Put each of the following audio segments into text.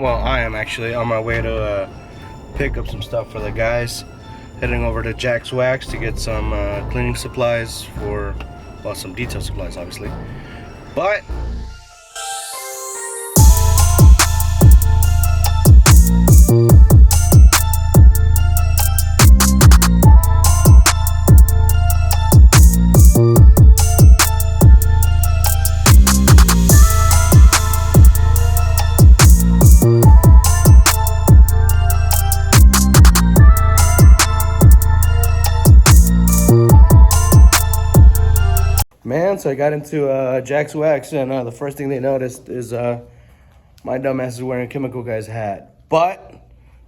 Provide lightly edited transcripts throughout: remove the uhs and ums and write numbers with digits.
Well, I am actually on my way to pick up some stuff for the guys. Heading over to Jack's Wax to get some cleaning supplies for, well, some detail supplies, obviously. But man, so I got into Jack's Wax, and the first thing they noticed is my dumbass is wearing a chemical guy's hat. But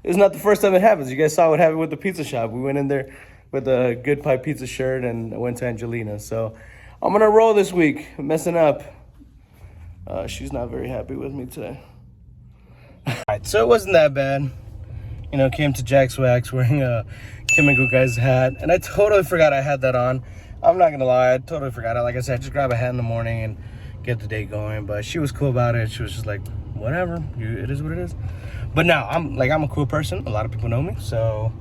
it's not the first time it happens. You guys saw what happened with the pizza shop. We went in there with a Good Pie Pizza shirt and went to Angelina. So I'm gonna roll this week, messing up. She's not very happy with me today. Alright, so it wasn't that bad. You know, came to Jack's Wax wearing a chemical guy's hat, and I totally forgot I had that on. I'm not gonna lie, I totally forgot it. Like I said, just grab a hat in the morning and get the day going. But she was cool about it. She was just like, whatever, it is what it is. But now I'm a cool person. A lot of people know me, so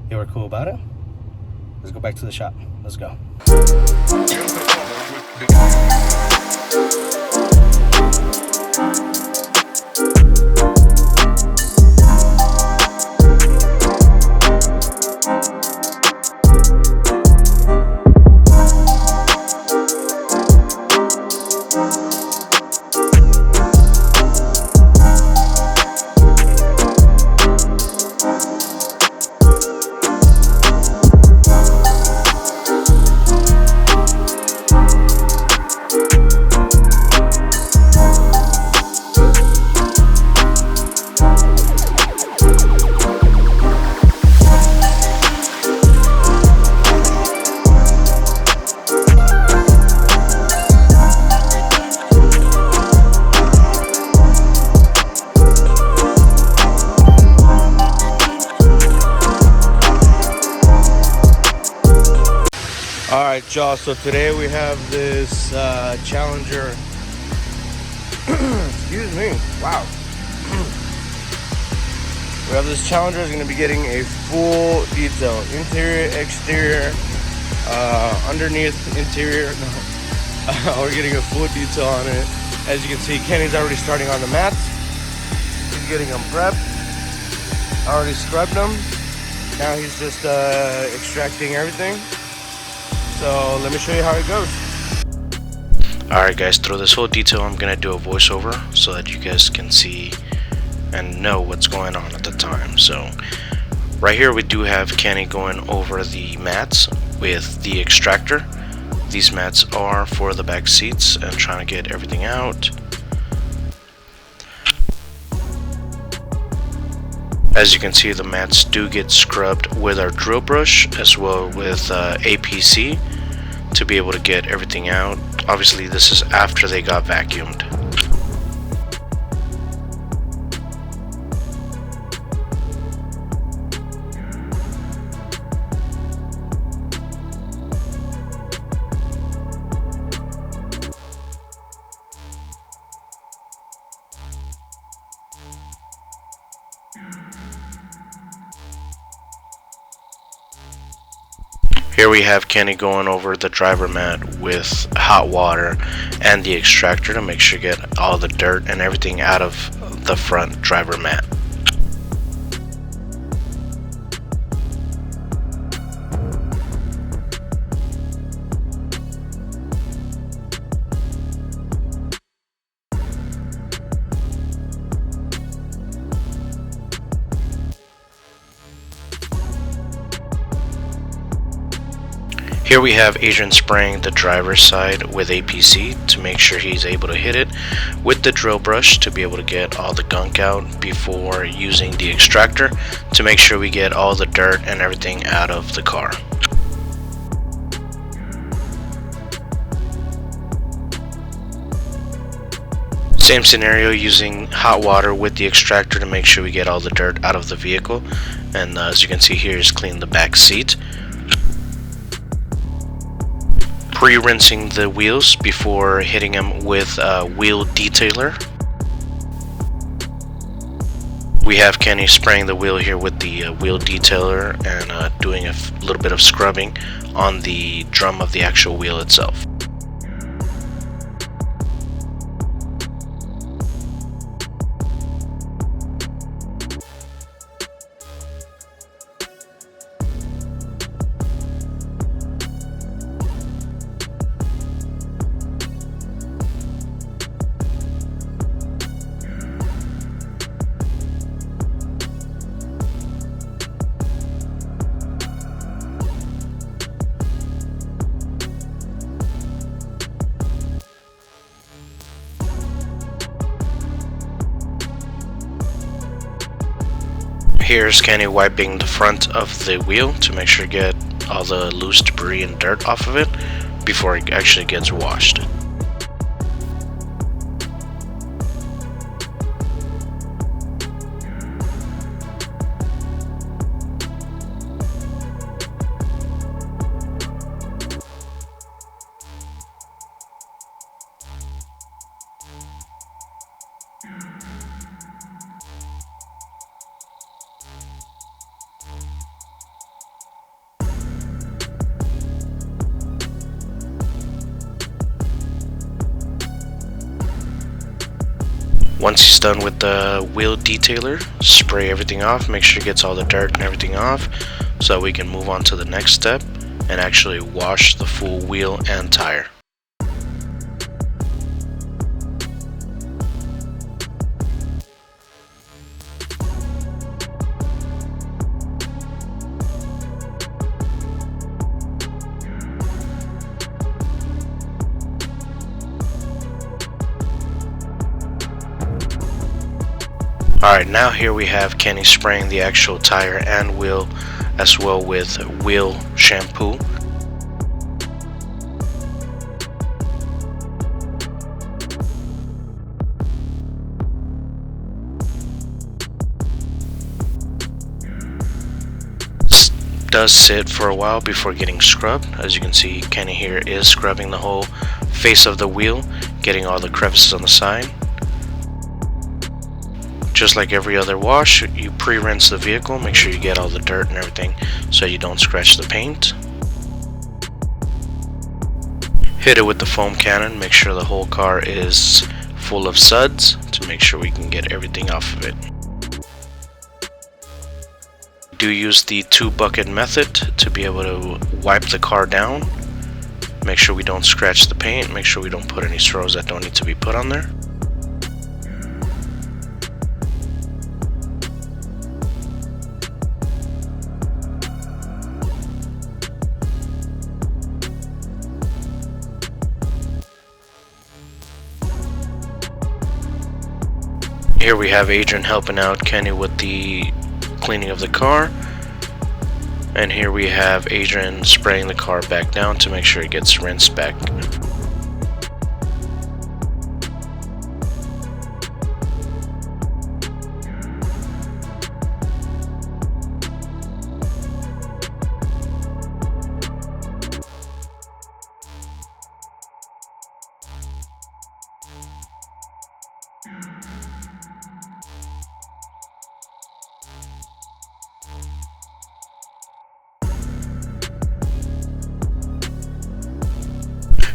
they were cool about it. Let's go back to the shop. Let's go. Alright, y'all, so today we have this Challenger. Excuse me, wow. We have this Challenger is going to be getting a full detail, interior, exterior, underneath, interior. No. We're getting a full detail on it. As you can see, Kenny's already starting on the mats. He's getting them prepped. I already scrubbed them. Now he's just extracting everything. So let me show you how it goes. Alright guys, through this whole detail I'm going to do a voiceover so that you guys can see and know what's going on at the time. So right here we do have Kenny going over the mats with the extractor. These mats are for the back seats and trying to get everything out. As you can see, the mats do get scrubbed with our drill brush as well with APC to be able to get everything out. Obviously this is after they got vacuumed. Here we have Kenny going over the driver mat with hot water and the extractor to make sure you get all the dirt and everything out of the front driver mat. Here we have Adrian spraying the driver's side with APC to make sure he's able to hit it with the drill brush to be able to get all the gunk out before using the extractor to make sure we get all the dirt and everything out of the car. Same scenario, using hot water with the extractor to make sure we get all the dirt out of the vehicle. And as you can see here, is clean the back seat. Pre-rinsing the wheels before hitting them with a wheel detailer. We have Kenny spraying the wheel here with the wheel detailer and doing a little bit of scrubbing on the drum of the actual wheel itself. Here's Kenny wiping the front of the wheel to make sure to get all the loose debris and dirt off of it before it actually gets washed. Once he's done with the wheel detailer, spray everything off, make sure it gets all the dirt and everything off so that we can move on to the next step and actually wash the full wheel and tire. Alright, now here we have Kenny spraying the actual tire and wheel as well with wheel shampoo. This does sit for a while before getting scrubbed. As you can see, Kenny here is scrubbing the whole face of the wheel, getting all the crevices on the side. Just like every other wash, you pre-rinse the vehicle, make sure you get all the dirt and everything so you don't scratch the paint. Hit it with the foam cannon, make sure the whole car is full of suds to make sure we can get everything off of it. Do use the 2-bucket method to be able to wipe the car down. Make sure we don't scratch the paint, make sure we don't put any straws that don't need to be put on there. Here we have Adrian helping out Kenny with the cleaning of the car. And here we have Adrian spraying the car back down to make sure it gets rinsed back.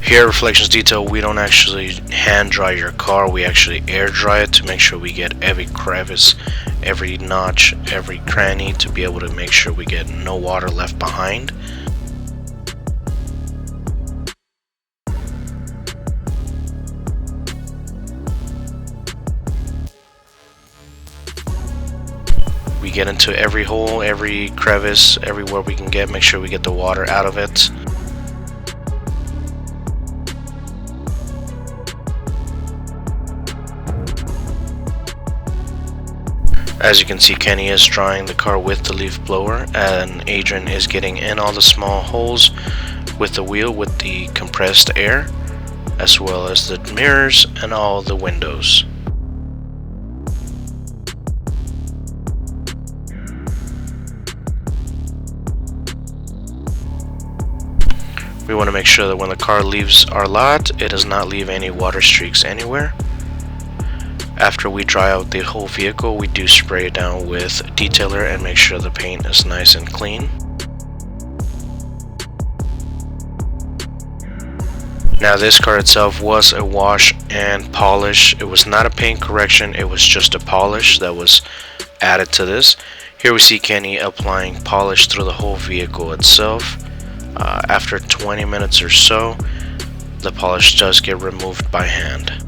Here at Reflectionz Detail, we don't actually hand dry your car, we actually air dry it to make sure we get every crevice, every notch, every cranny to be able to make sure we get no water left behind. We get into every hole, every crevice, everywhere we can get, make sure we get the water out of it. As you can see, Kenny is drying the car with the leaf blower, and Adrian is getting in all the small holes with the wheel with the compressed air, as well as the mirrors and all the windows. We want to make sure that when the car leaves our lot, it does not leave any water streaks anywhere. After we dry out the whole vehicle, we do spray it down with detailer and make sure the paint is nice and clean. Now this car itself was a wash and polish. It was not a paint correction, it was just a polish that was added to this. Here we see Kenny applying polish through the whole vehicle itself. After 20 minutes or so, the polish does get removed by hand.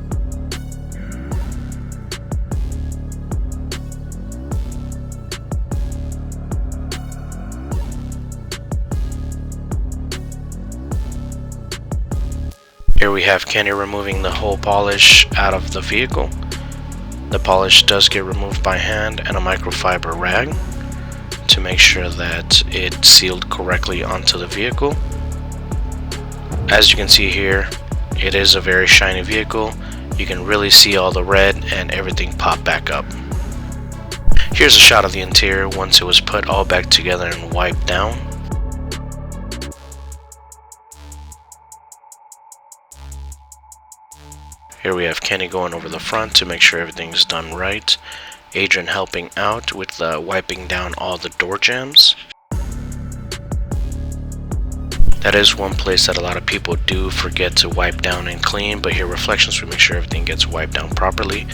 Here we have Kenny removing the whole polish out of the vehicle. The polish does get removed by hand and a microfiber rag to make sure that it sealed correctly onto the vehicle. As you can see here, it is a very shiny vehicle. You can really see all the red and everything pop back up. Here's a shot of the interior once it was put all back together and wiped down. Here we have Kenny going over the front to make sure everything's done right. Adrian helping out with wiping down all the door jambs. That is one place that a lot of people do forget to wipe down and clean, but here Reflectionz, we make sure everything gets wiped down properly.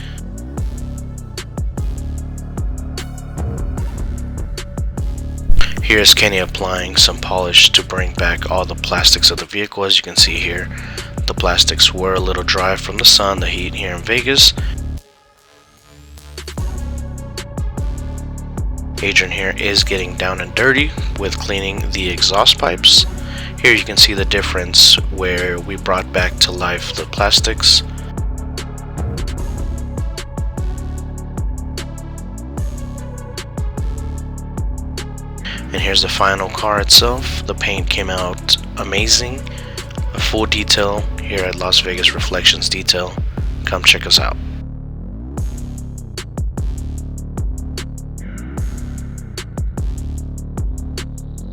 Here's Kenny applying some polish to bring back all the plastics of the vehicle. As you can see here, the plastics were a little dry from the sun, the heat here in Vegas. Adrian here is getting down and dirty with cleaning the exhaust pipes. Here you can see the difference where we brought back to life the plastics. And here's the final car itself. The paint came out amazing. A full detail here at Las Vegas Reflectionz Detail. Come check us out.